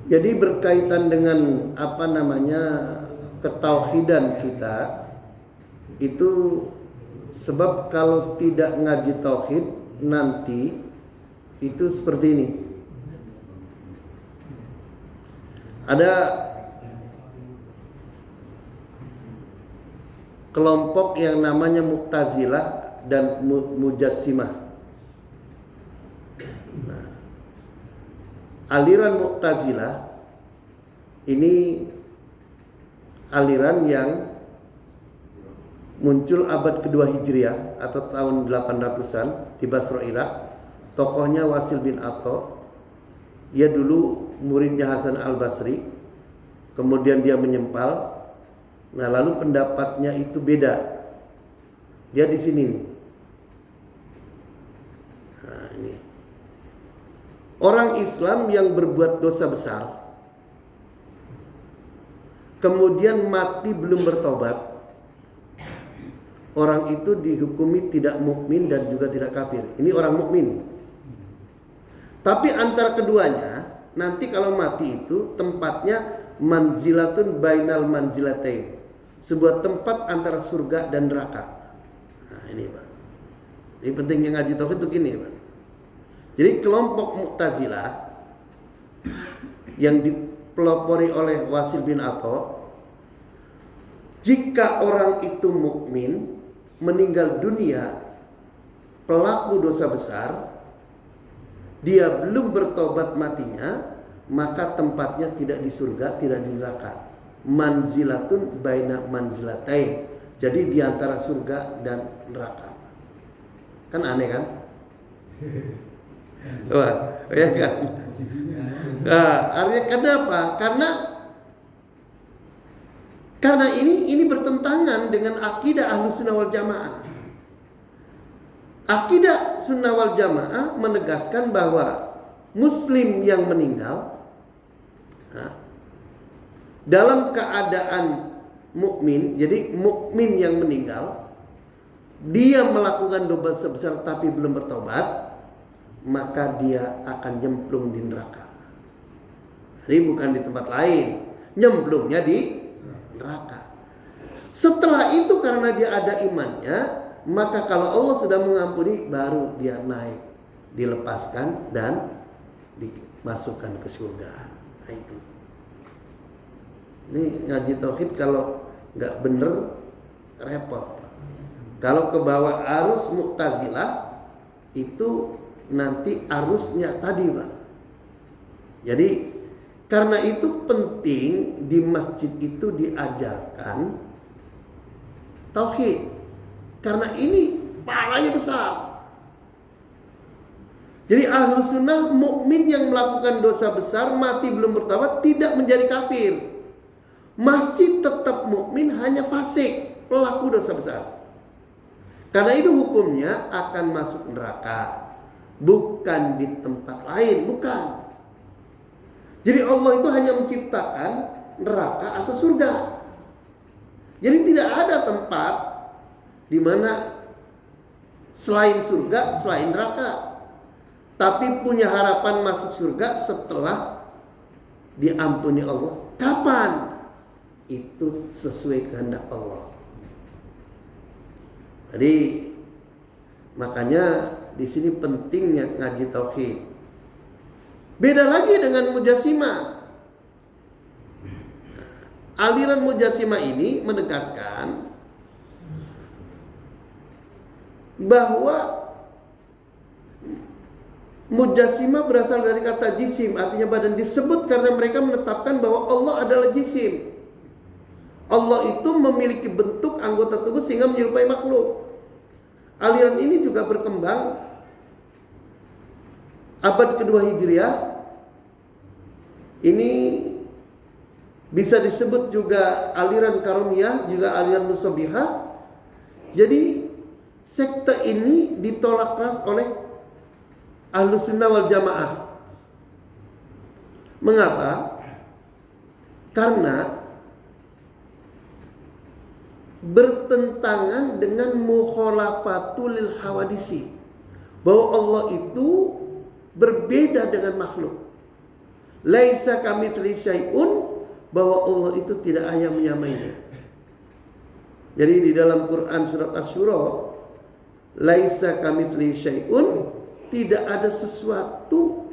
Jadi berkaitan dengan ketauhidan kita itu, sebab kalau tidak ngaji tauhid nanti itu seperti ini. Ada kelompok yang namanya Mu'tazilah dan Mujassimah. Nah, aliran Mu'tazilah ini aliran yang muncul abad kedua Hijriah atau tahun 800-an di Basra, Irak. Tokohnya Wasil bin Atha. Ia dulu muridnya Hasan al-Basri. Kemudian dia menyempal. Nah, lalu pendapatnya itu beda. Dia di sini nih. Nah, ini. Orang Islam yang berbuat dosa besar kemudian mati belum bertobat, orang itu dihukumi tidak mukmin dan juga tidak kafir. Ini orang mukmin. Tapi antara keduanya nanti kalau mati itu tempatnya manzilatun bainal manzilatain, sebuah tempat antara surga dan neraka. Nah, ini Pak. Ini pentingnya ngaji tauhid itu gini Pak. Jadi kelompok Mu'tazilah yang dipelopori oleh Wasil bin Atha, jika orang itu mukmin meninggal dunia pelaku dosa besar, dia belum bertobat matinya, maka tempatnya tidak di surga, tidak di neraka. Manzilatun baina manzilatain. Jadi di antara surga dan neraka. Kan aneh kan? Wah, ya kan? Nah, artinya kenapa? Karena ini bertentangan dengan akidah Ahlussunnah wal Jamaah. Akidah Sunnah wal Jamaah menegaskan bahwa Muslim yang meninggal dalam keadaan mukmin, jadi mukmin yang meninggal, dia melakukan dosa besar tapi belum bertobat, maka dia akan nyemplung di neraka. Jadi bukan di tempat lain, nyemplungnya di neraka. Setelah itu karena dia ada imannya, maka kalau Allah sudah mengampuni, baru dia naik, dilepaskan dan dimasukkan ke surga. Nah, itu. Ini ngaji tauhid kalau nggak bener repot. Kalau ke bawah arus Mu'tazilah itu nanti arusnya tadi Pak. Jadi karena itu penting di masjid itu diajarkan tauhid. Karena ini pahalanya besar. Jadi Ahlus Sunnah mukmin yang melakukan dosa besar mati belum bertobat tidak menjadi kafir. Masih tetap mukmin, hanya fasik, pelaku dosa besar. Karena itu hukumnya akan masuk neraka. Bukan di tempat lain, bukan. Jadi Allah itu hanya menciptakan neraka atau surga. Jadi tidak ada tempat di mana selain surga, selain neraka. Tapi punya harapan masuk surga setelah diampuni Allah. Kapan? Itu sesuai kehendak Allah. Jadi makanya di sini pentingnya ngaji tauhid. Beda lagi dengan Mujassimah. Aliran Mujassimah ini menegaskan bahwa Mujassimah berasal dari kata jisim, artinya badan, disebut karena mereka menetapkan bahwa Allah adalah jisim. Allah itu memiliki bentuk anggota tubuh sehingga menyerupai makhluk. Aliran ini juga berkembang abad kedua Hijriah. Ini bisa disebut juga aliran Karomiyah, juga aliran Musabbihah. Jadi sekte ini ditolak keras oleh Ahlussunnah wal Jamaah. Mengapa? Karena bertentangan dengan mukhalafatul hawadisi, bahwa Allah itu berbeda dengan makhluk. Laisa kamitslihi syai'un, bahwa Allah itu tidak ada yang menyamainya. Jadi di dalam Quran surat Asy-Syura, laisa kamitslihi syai'un, tidak ada sesuatu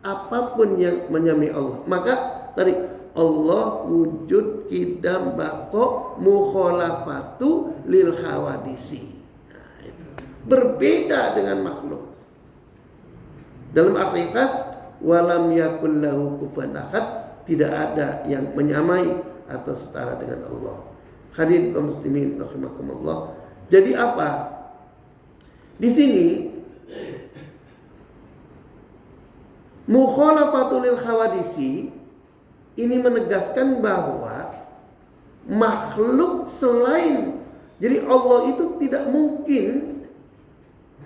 apapun yang menyamai Allah. Maka tadi Allah wujud, qidam, baqa, mukhalafatu lil hawadisi. Nah, itu. Berbeda dengan makhluk. Dalam akhirat, walam yakul lahu kufuwan ahad, tidak ada yang menyamai atau setara dengan Allah. Hadirin kaum muslimin rahimakumullah. Jadi apa? Di sini mukhalafatul lil hawadisi ini menegaskan bahwa makhluk selain, jadi Allah itu tidak mungkin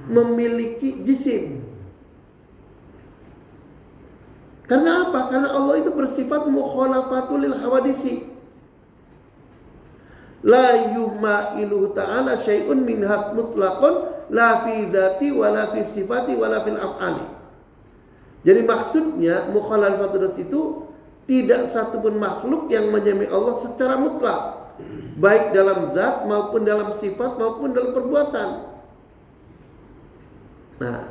memiliki jisim. Karena apa? Karena Allah itu bersifat mukhalafatul lil hawadisi. La yumailuhu ta'ala syai'un min hak mutlaqan la fi dzati wa la fi sifati wa la fil af'ali. Jadi maksudnya mukhalafatul itu tidak satupun makhluk yang menyamai Allah secara mutlak, baik dalam zat maupun dalam sifat maupun dalam perbuatan. Nah,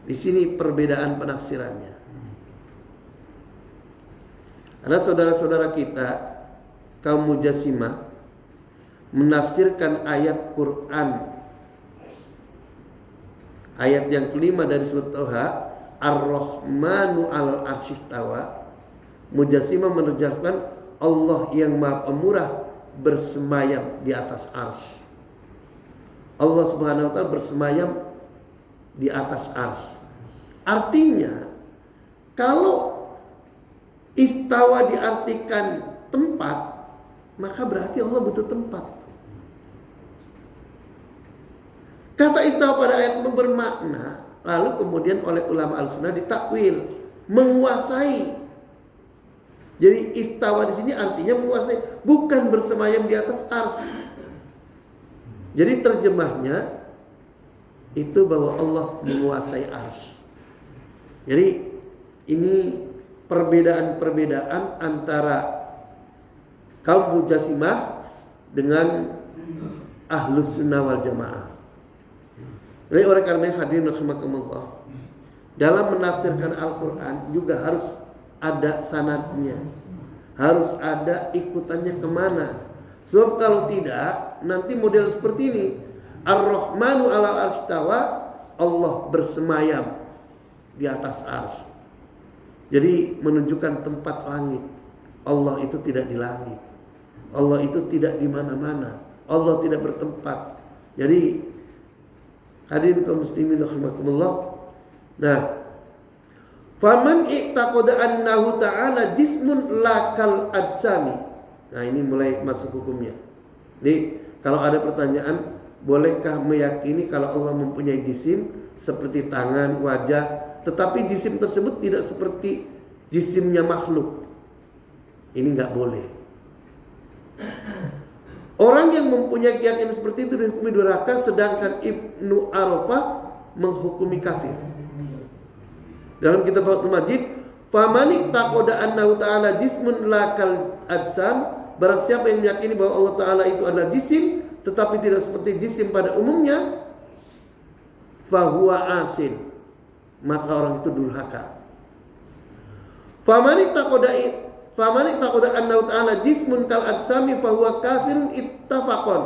di sini perbedaan penafsirannya. Ada saudara-saudara kita kaum Mujassimah menafsirkan ayat Quran, ayat yang kelima dari surat Thaha, Ar-Rahmanu 'alal 'arsy istawa. Mujassimah menerjemahkan Allah yang Maha Pemurah bersemayam di atas arsy. Allah Subhanahu wa taala bersemayam di atas arsy. Artinya kalau istawa diartikan tempat, maka berarti Allah butuh tempat. Kata istawa pada ayat bermakna, lalu kemudian oleh ulama al-sunnah ditakwil, menguasai. Jadi istawa di sini artinya menguasai, bukan bersemayam di atas arsy. Jadi terjemahnya itu bahwa Allah menguasai arsy. Jadi ini perbedaan-perbedaan antara kaum Mujassimah dengan Ahlus Sunnah wal Jamaah. Jadi oleh karena hadirin rahimakumullah, dalam menafsirkan Al-Quran juga harus ada sanadnya, harus ada ikutannya kemana. Sebab kalau tidak, nanti model seperti ini, Ar-Rahmanu 'alal 'arsy istawa, Allah bersemayam di atas arsy. Jadi menunjukkan tempat langit. Allah itu tidak di langit, Allah itu tidak di mana-mana, Allah tidak bertempat. Jadi hadirin kaum muslimin rahimakumullah. Nah, faman i'taqada annahu ta'ala jismun lakal adsami. Nah, ini mulai masuk hukumnya. Jadi kalau ada pertanyaan, bolehkah meyakini kalau Allah mempunyai jisim seperti tangan, wajah, tetapi jisim tersebut tidak seperti jisimnya makhluk? Ini nggak boleh. Orang yang mempunyai keyakinan seperti itu dihukumi durhaka, sedangkan Ibnu Arafah menghukumi kafir. Dalam kitab Fathul Majid, famani taqoda annahu ta'ala jismun lakal adsam, barang siapa yang meyakini bahwa Allah Ta'ala itu adalah jisim tetapi tidak seperti jisim pada umumnya, fahuwa asin, maka orang itu durhaka. Famani taqoda annahu ta'ala jismun kal adsami fahuwa kafirun ittafaqan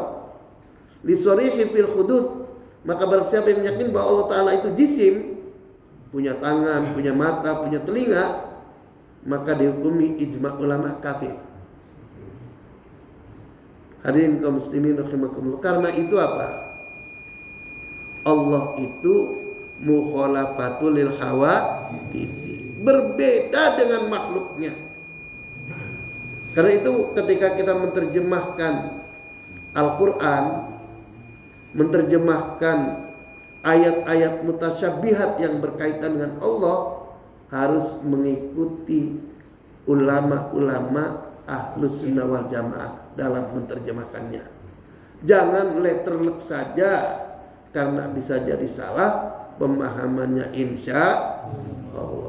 li sharihi fil huduts, maka barang siapa yang meyakini bahwa Allah Ta'ala itu jisim, punya tangan, punya mata, punya telinga, maka dihukumi ijma' ulama kafir. Hadirin kaum muslimin rahimakumullah. Karena itu apa? Allah itu mukhalafatul lil hawadits, berbeda dengan makhluknya. Karena itu ketika kita menerjemahkan Al-Quran, menerjemahkan ayat-ayat mutasyabihat yang berkaitan dengan Allah, harus mengikuti ulama-ulama Ahlus Sunnah wal Jamaah dalam menerjemahkannya. Jangan letterlek saja, karena bisa jadi salah, pemahamannya insya Allah.